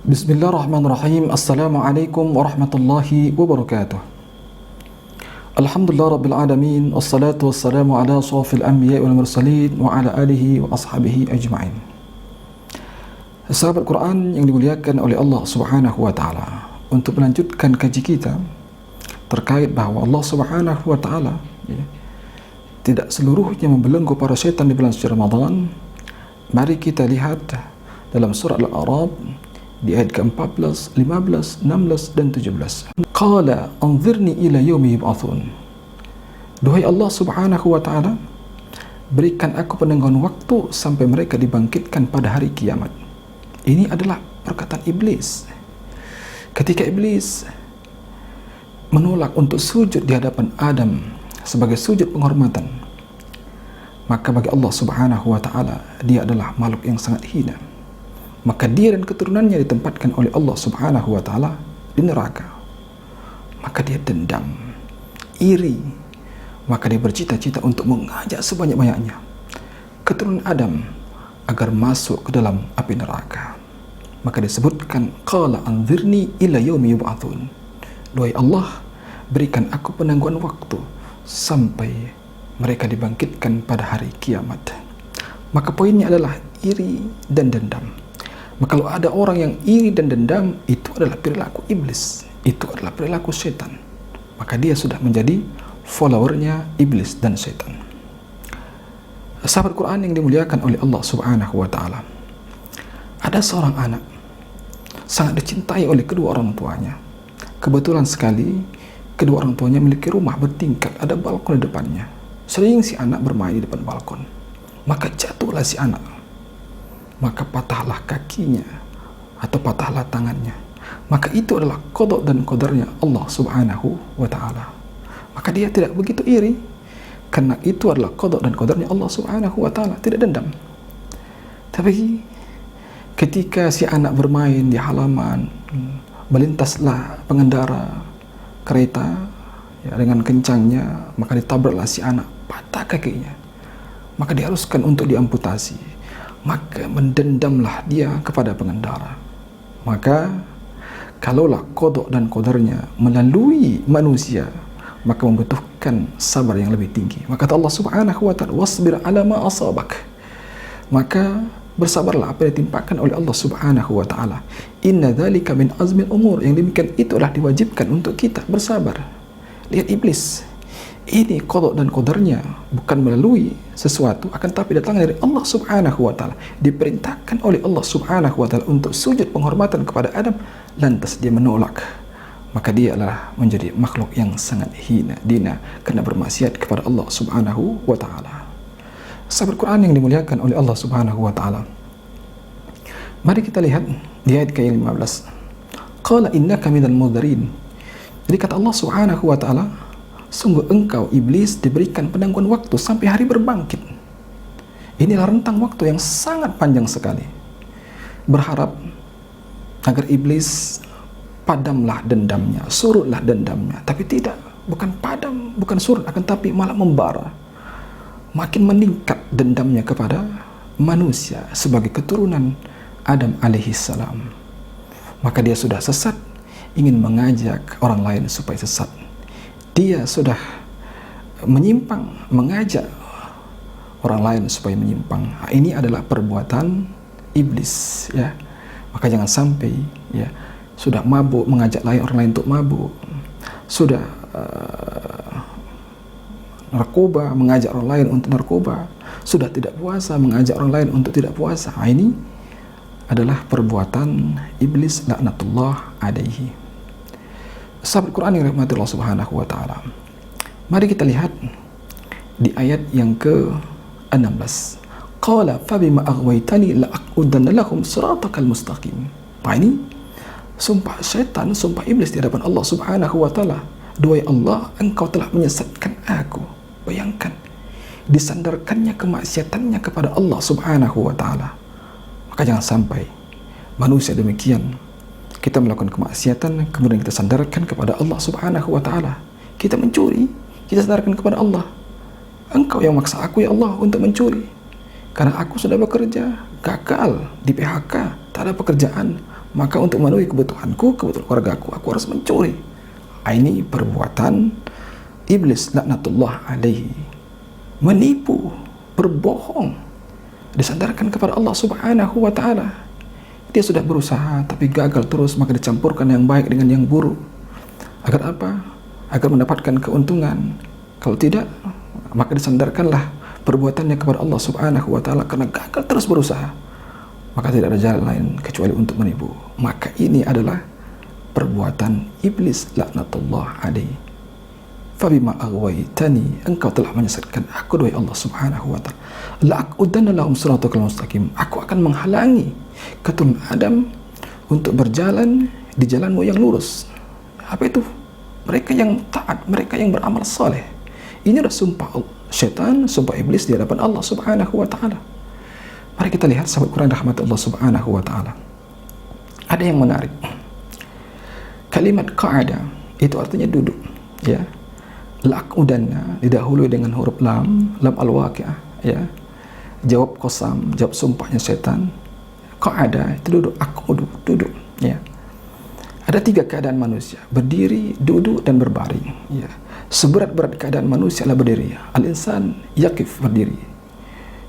Bismillahirrahmanirrahim. Assalamualaikum warahmatullahi wabarakatuh. Alhamdulillah rabbil alamin, wassalatu wassalamu ala ashrafil anbiya wal mursalin wa ala alihi wa ashabihi ajma'in. Sahabat Quran yang dimuliakan oleh Allah Subhanahu wa taala, untuk melanjutkan kaji kita terkait bahawa Allah Subhanahu wa taala tidak seluruhnya membelenggu para syaitan di bulan suci Ramadan. Mari kita lihat dalam surah Al-A'raf di ayat ke-14, 15, 16 dan 17. Qala anzirni ila yaumi yub'atsun. Duhai Allah Subhanahu wa taala, berikan aku penangguhan waktu sampai mereka dibangkitkan pada hari kiamat. Ini adalah perkataan iblis. Ketika iblis menolak untuk sujud di hadapan Adam sebagai sujud penghormatan, maka bagi Allah Subhanahu wa taala dia adalah makhluk yang sangat hina. Maka dia dan keturunannya ditempatkan oleh Allah Subhanahu wa taala di neraka. Maka dia dendam, iri, maka dia bercita-cita untuk mengajak sebanyak-banyaknya keturunan Adam agar masuk ke dalam api neraka. Maka disebutkan qala anzirni ila yaumi yub'atsun. Duhai Allah, berikan aku penangguhan waktu sampai mereka dibangkitkan pada hari kiamat. Maka poinnya adalah iri dan dendam. Maka kalau ada orang yang iri dan dendam, itu adalah perilaku iblis, itu adalah perilaku setan. Maka dia sudah menjadi followernya iblis dan setan. Sahabat Quran yang dimuliakan oleh Allah Subhanahu wa taala, ada seorang anak sangat dicintai oleh kedua orang tuanya. Kebetulan sekali kedua orang tuanya memiliki rumah bertingkat, ada balkon di depannya. Sering si anak bermain di depan balkon. Maka jatuhlah si anak, maka patahlah kakinya atau patahlah tangannya. Maka itu adalah qada dan qadarnya Allah Subhanahu wa taala. Maka dia tidak begitu iri, karena itu adalah qada dan qadarnya Allah Subhanahu wa taala, tidak dendam. Tapi ketika si anak bermain di halaman, melintaslah pengendara kereta dengan kencangnya, maka ditabraklah si anak, patah kakinya. Maka diharuskan untuk diamputasi. Maka mendendamlah dia kepada pengendara. Maka kalaulah qada dan qadarnya melalui manusia, maka membutuhkan sabar yang lebih tinggi. Maka kata Allah Subhanahu wa taala, wasbir ala ma asabak. Maka bersabarlah apa yang ditimpakan oleh Allah Subhanahu wa taala. Inna dzalika min azmil umur. Yang demikian itu adalah diwajibkan untuk kita bersabar. Lihat iblis, ini qada dan qadarnya bukan melalui sesuatu, akan tapi datang dari Allah Subhanahu wa taala. Diperintahkan oleh Allah Subhanahu wa taala untuk sujud penghormatan kepada Adam, lantas dia menolak. Maka dia adalah menjadi makhluk yang sangat hina dina karena bermaksiat kepada Allah Subhanahu wa taala. Sahabat Quran yang dimuliakan oleh Allah Subhanahu wa taala, mari kita lihat di ayat ke-15. Qala innaka minal mudzarin. Jadi kata Allah Subhanahu wa taala, sungguh engkau iblis diberikan penangguhan waktu sampai hari berbangkit. Inilah rentang waktu yang sangat panjang sekali. Berharap agar iblis padamlah dendamnya, surutlah dendamnya. Tapi tidak, bukan padam, bukan surut, akan tapi malah membara. Makin meningkat dendamnya kepada manusia sebagai keturunan Adam alaihissalam. Maka dia sudah sesat, ingin mengajak orang lain supaya sesat. Dia sudah menyimpang, mengajak orang lain supaya menyimpang. Ini adalah perbuatan iblis, ya. Maka jangan sampai, ya, sudah mabuk mengajak orang lain untuk mabuk, sudah narkoba mengajak orang lain untuk narkoba, sudah tidak puasa mengajak orang lain untuk tidak puasa. Ini adalah perbuatan iblis laknatullah alaihi. Sahabat Quran yang dirahmati Allah Subhanahu wa taala, mari kita lihat di ayat yang ke-16. Qala fabima aghwaytani la'aqudanna lahum siratakal mustaqim. Ini sumpah syaitan, sumpah iblis di hadapan Allah Subhanahu wa taala. Duhai Allah, engkau telah menyesatkan aku. Bayangkan, disandarkannya kemaksiatannya kepada Allah Subhanahu wa taala. Maka jangan sampai manusia demikian, kita melakukan kemaksiatan kemudian kita sandarkan kepada Allah Subhanahu wa taala. Kita mencuri, kita sandarkan kepada Allah. Engkau yang maksa aku ya Allah untuk mencuri, karena aku sudah bekerja, gagal, di PHK, tak ada pekerjaan, maka untuk memenuhi kebutuhanku, kebutuhan keluargaku, aku harus mencuri. Ini perbuatan iblis laknatullah alaihi. Menipu, berbohong, disandarkan kepada Allah Subhanahu wa ta'ala. Dia sudah berusaha tapi gagal terus, maka dicampurkan yang baik dengan yang buruk. Agar apa? Agar mendapatkan keuntungan. Kalau tidak, maka disandarkanlah perbuatannya kepada Allah Subhanahu wa ta'ala karena gagal terus berusaha. Maka tidak ada jalan lain kecuali untuk menipu. Maka ini adalah perbuatan iblis laknatullah alaihi. Fabima aghwaytani, engkau telah menyesatkan aku, wahai Allah Subhanahu wa ta'ala, la'aqudanna lahum siratal mustaqim, aku akan menghalangi keturunan Adam untuk berjalan di jalanmu yang lurus. Apa itu? Mereka yang taat, mereka yang beramal saleh. Ini adalah sumpah syaitan, sumpah iblis di hadapan Allah Subhanahu wa ta'ala. Mari kita lihat sahabat Quran rahmat Allah Subhanahu wa ta'ala. Ada yang menarik. Kalimat qa'ada itu artinya duduk, ya. La'aqudanna didahului dengan huruf lam al-waqi'ah, ya. Jawab qasam, jawab sumpahnya setan. Qa'ada itu duduk, aqudu, duduk, ya. Ada 3 keadaan manusia: berdiri, duduk, dan berbaring, ya. Seberat-berat keadaan manusia adalah berdiri. Al-insan yaqif, berdiri.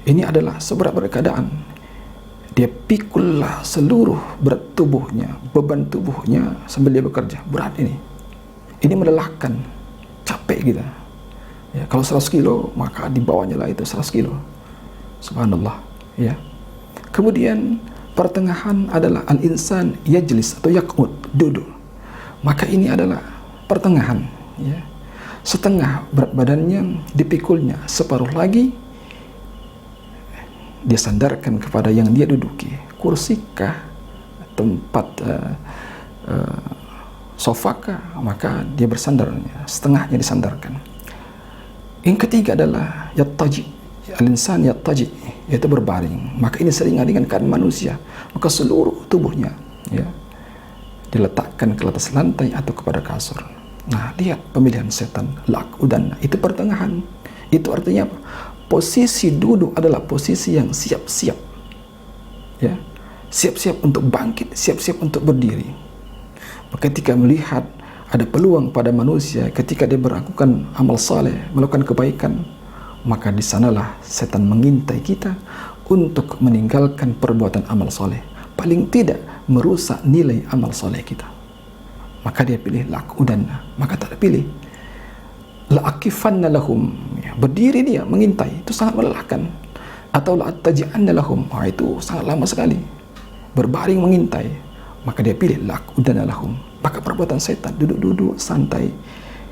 Ini adalah seberat-berat keadaan. Dia pikullah seluruh berat tubuhnya, beban tubuhnya sambil dia bekerja. Berat ini. Ini melelahkan, capek kita. Ya, kalau 100 kilo, maka di bawahnya lah itu 100 kilo. Subhanallah, ya. Kemudian pertengahan adalah al-insan yajlis atau yaqud, duduk. Maka ini adalah pertengahan, ya. Setengah berat badannya dipikulnya, separuh lagi dia sandarkan kepada yang dia duduki. Kursikah, tempat sofakah, maka dia bersandarnya, setengahnya disandarkan. Yang ketiga adalah yattaji, al-insan yattaji, yaitu berbaring. Maka ini seringan dengan keadaan manusia, maka seluruh tubuhnya, ya, diletakkan ke atas lantai atau kepada kasur. Nah, lihat pemilihan setan, la'aqudanna, itu pertengahan. Itu artinya apa? Posisi duduk adalah posisi yang siap-siap, ya, siap-siap untuk bangkit, siap-siap untuk berdiri. Ketika melihat ada peluang pada manusia, ketika dia melakukan amal saleh, melakukan kebaikan, maka di sanalah setan mengintai kita untuk meninggalkan perbuatan amal saleh, paling tidak merusak nilai amal saleh kita. Maka dia pilih la'aqudanna, maka tak pilih la'aqifanna lahum, ya, berdiri dia mengintai, itu sangat melelahkan. Atau la'attaji'anna lahum, itu sangat lama sekali, berbaring mengintai. Maka dia pilih la'aqudanna lahum. Maka perbuatan setan, duduk-duduk santai.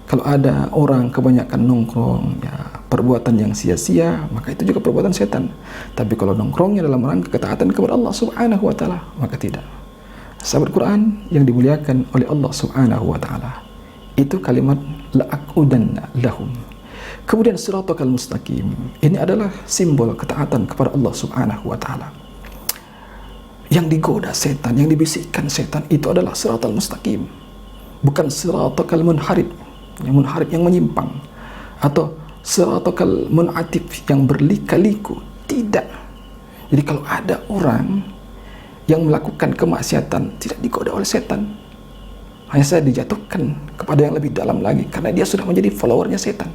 Kalau ada orang kebanyakan nongkrong, ya, perbuatan yang sia-sia, maka itu juga perbuatan setan. Tapi kalau nongkrongnya dalam rangka ketaatan kepada Allah Subhanahu wa ta'ala, maka tidak. Sahabat Quran yang dimuliakan oleh Allah Subhanahu wa ta'ala, itu kalimat la'aqudanna lahum. Kemudian siratal mustaqim, ini adalah simbol ketaatan kepada Allah Subhanahu wa ta'ala. Yang digoda setan, yang dibisikkan setan itu adalah siratal mustaqim, bukan siratal munharib, yang munharib yang menyimpang, atau siratal munatif yang berlika-liku. Tidak. Jadi kalau ada orang yang melakukan kemaksiatan tidak digoda oleh setan, hanya saya dijatuhkan kepada yang lebih dalam lagi karena dia sudah menjadi followernya setan.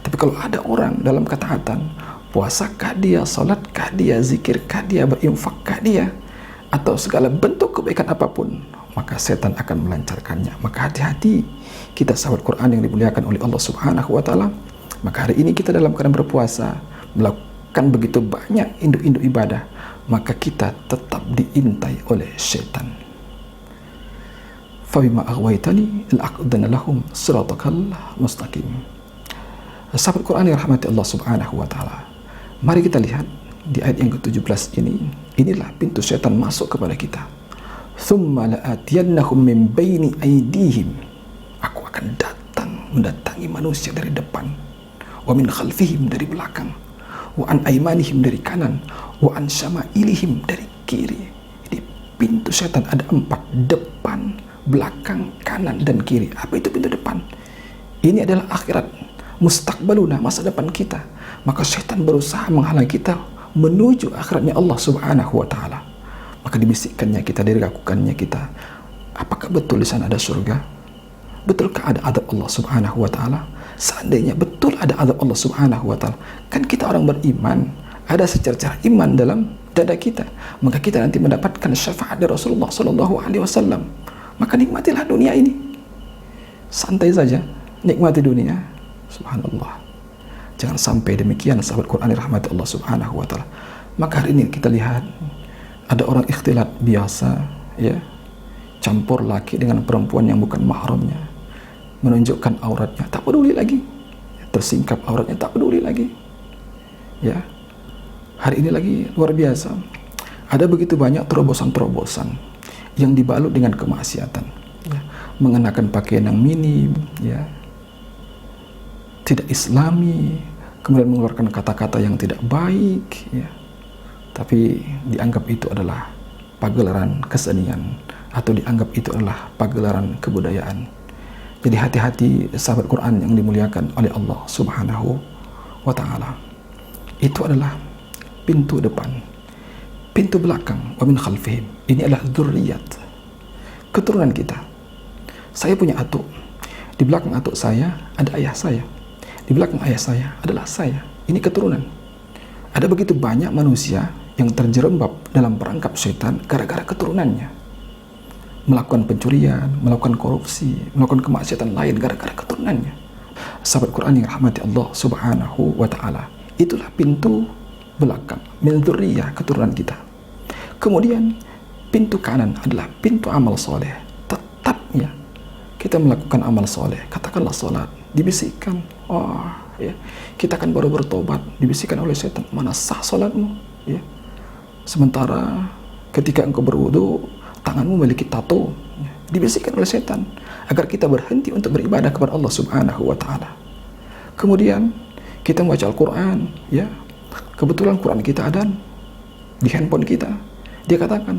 Tapi kalau ada orang dalam ketaatan, puasakah dia, salatkah dia, zikirkah dia, berinfakkah dia, atau segala bentuk kebaikan apapun, maka setan akan melancarkannya. Maka hati-hati kita sahabat Quran yang dimuliakan oleh Allah Subhanahu wa ta'ala. Maka hari ini kita dalam keadaan berpuasa, melakukan begitu banyak induk-induk ibadah, maka kita tetap diintai oleh setan. Fabima aghwaytani la'aqudanna lahum siratal mustaqim. Sahabat Quran yang rahmati Allah Subhanahu wa ta'ala, mari kita lihat di ayat yang ke-17 ini. Inilah pintu setan masuk kepada kita. Thumma la'atiyannahum min baini aydihim, aku akan mendatangi manusia dari depan, wa min khalfihim, dari belakang, wa an aymanihim, dari kanan, wa an syama'ilihim, dari kiri. Jadi pintu setan ada 4, depan, belakang, kanan, dan kiri. Apa itu pintu depan? Ini adalah akhirat, mustaqbaluna, masa depan kita. Maka setan berusaha menghalangi kita menuju akhiratnya Allah Subhanahu wa ta'ala. maka dibisikkannya kita, diragukannya kita, apakah betul di sana ada surga? Betulkah ada adab Allah Subhanahu wa taala? Seandainya betul ada adab Allah Subhanahu wa taala, kan kita orang beriman, ada secercah iman dalam dada kita, maka kita nanti mendapatkan syafaat dari Rasulullah sallallahu alaihi wasallam. Maka nikmatilah dunia ini. Santai saja nikmati dunia. Subhanallah. Jangan sampai demikian sahabat Quran rahmat Allah Subhanahu wa taala. Maka hari ini kita lihat ada orang ikhtilat biasa, ya, campur laki dengan perempuan yang bukan mahramnya, menunjukkan auratnya, tak peduli lagi, tersingkap auratnya, tak peduli lagi, ya. Hari ini lagi luar biasa, ada begitu banyak terobosan-terobosan yang dibalut dengan kemaksiatan, ya. Mengenakan pakaian yang minim, ya, tidak islami, kemudian mengeluarkan kata-kata yang tidak baik, ya, tapi dianggap itu adalah pagelaran kesenian atau dianggap itu adalah pagelaran kebudayaan. Jadi hati-hati sahabat Quran yang dimuliakan oleh Allah Subhanahu wa taala. Itu adalah pintu depan. Pintu belakang, wa min khalfihim. Ini adalah dzurriyyat, keturunan kita. Saya punya atuk. Di belakang atuk saya ada ayah saya. Di belakang ayah saya adalah saya. Ini keturunan. Ada begitu banyak manusia yang terjerembab dalam perangkap setan gara-gara keturunannya. Melakukan pencurian, melakukan korupsi, melakukan kemaksiatan lain gara-gara keturunannya. Sahabat Quran yang rahmati Allah Subhanahu wa taala, itulah pintu belakang, min dzurriyyah, keturunan kita. Kemudian pintu kanan adalah pintu amal soleh. Tetap, ya, kita melakukan amal soleh, katakanlah salat, dibisikkan, oh, ya, kita kan baru bertobat, dibisikkan oleh setan, mana sah salatmu, ya. Sementara ketika engkau berwudu, tanganmu memiliki tato, ya, dibisikkan oleh setan agar kita berhenti untuk beribadah kepada Allah Subhanahu wa taala. Kemudian kita membaca Al-Quran, ya, kebetulan Quran kita ada di handphone kita. Dia katakan,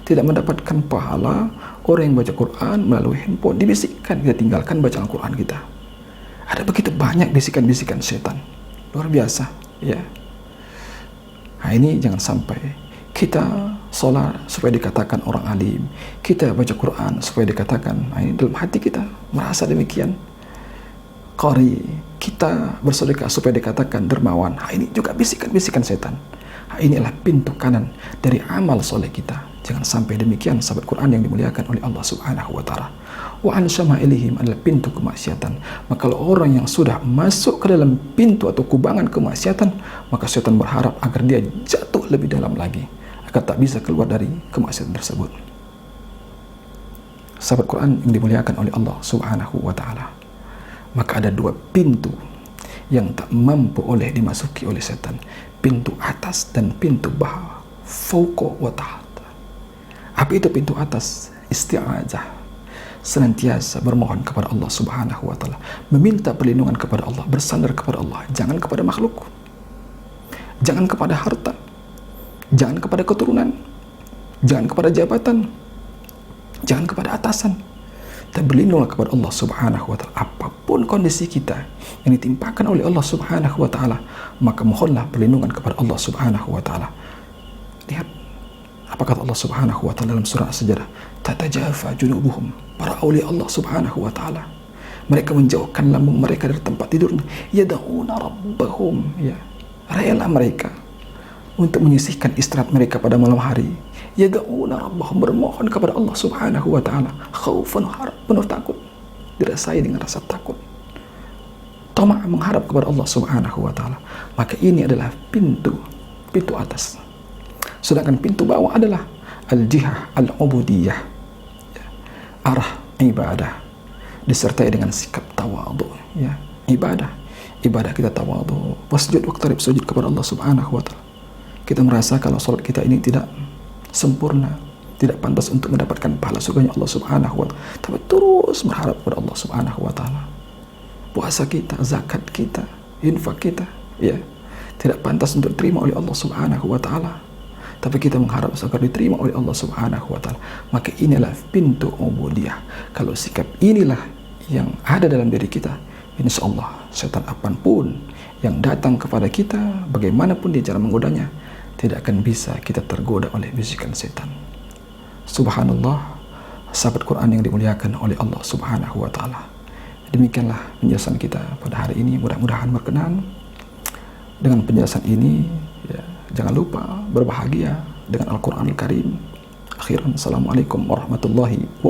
tidak mendapatkan pahala orang yang baca Quran melalui handphone. Dibisikkan, kita tinggalkan bacaan Quran kita. Ada begitu banyak bisikan-bisikan setan, luar biasa, ya. Nah, ini jangan sampai kita sholat supaya dikatakan orang alim, kita baca Quran supaya dikatakan, nah, ini dalam hati kita merasa demikian. Qari, kita bersedekah supaya dikatakan dermawan. Nah, ini juga bisikan-bisikan setan. Nah, inilah pintu kanan dari amal soleh kita. Jangan sampai demikian sahabat Quran yang dimuliakan oleh Allah Subhanahu wa taala. Wa an syama'ilihim adalah pintu kemaksiatan. Maka kalau orang yang sudah masuk ke dalam pintu atau kubangan kemaksiatan, maka setan berharap agar dia jatuh lebih dalam lagi, agar tak bisa keluar dari kemaksiatan tersebut. Sahabat Quran yang dimuliakan oleh Allah Subhanahu wa taala, maka ada dua pintu yang tak mampu oleh dimasuki oleh setan, pintu atas dan pintu bawah, fauqa wa taht. Apa itu pintu atas? Isti'adzah, senantiasa bermohon kepada Allah Subhanahu wa taala, meminta perlindungan kepada Allah, bersandar kepada Allah, jangan kepada makhluk, jangan kepada harta, jangan kepada keturunan, jangan kepada jabatan, jangan kepada atasan. Dan berlindunglah kepada Allah Subhanahu wa taala. Apapun kondisi kita yang ditimpakan oleh Allah Subhanahu wa taala, maka mohonlah perlindungan kepada Allah Subhanahu wa taala. Lihat apa kata Allah Subhanahu wa taala dalam surah As-Sajdah, tatajafa junubuhum, para aulia Allah Subhanahu wa taala, mereka menjauhkan lambung mereka dari tempat tidurnya, yad'una rabbahum, ya, rela mereka untuk menyisihkan istirahat mereka pada malam hari, yad'una rabbahum, bermohon kepada Allah Subhanahu wa taala, khaufan, harap, penuh takut, dirasai dengan rasa takut, tama, mengharap kepada Allah Subhanahu wa taala. Maka ini adalah pintu atas. Sedangkan pintu bawah adalah al-jihah al-ubudiyah, ya, arah ibadah disertai dengan sikap tawadhu, ya, ibadah kita tawadhu, wasjud waqtarib, sujud kepada Allah Subhanahu wa taala. Kita merasa kalau salat kita ini tidak sempurna, tidak pantas untuk mendapatkan pahala surganya Allah Subhanahu wa taala, tapi terus berharap kepada Allah Subhanahu wa taala. Puasa kita, zakat kita, infak kita, ya, tidak pantas untuk diterima oleh Allah Subhanahu wa taala, tapi kita mengharap agar diterima oleh Allah Subhanahu wa taala. Maka inilah pintu ubudiyah. Kalau sikap inilah yang ada dalam diri kita, insyaallah setan apapun yang datang kepada kita, bagaimanapun dia cara menggodanya, tidak akan bisa kita tergoda oleh bisikan setan. Subhanallah, sahabat Quran yang dimuliakan oleh Allah Subhanahu wa Ta'ala. Demikianlah penjelasan kita pada hari ini, mudah-mudahan berkenan. Dengan penjelasan ini, ya, jangan lupa berbahagia dengan Al-Quran Al-Karim. Akhiran, Assalamualaikum warahmatullahi wabarakatuh.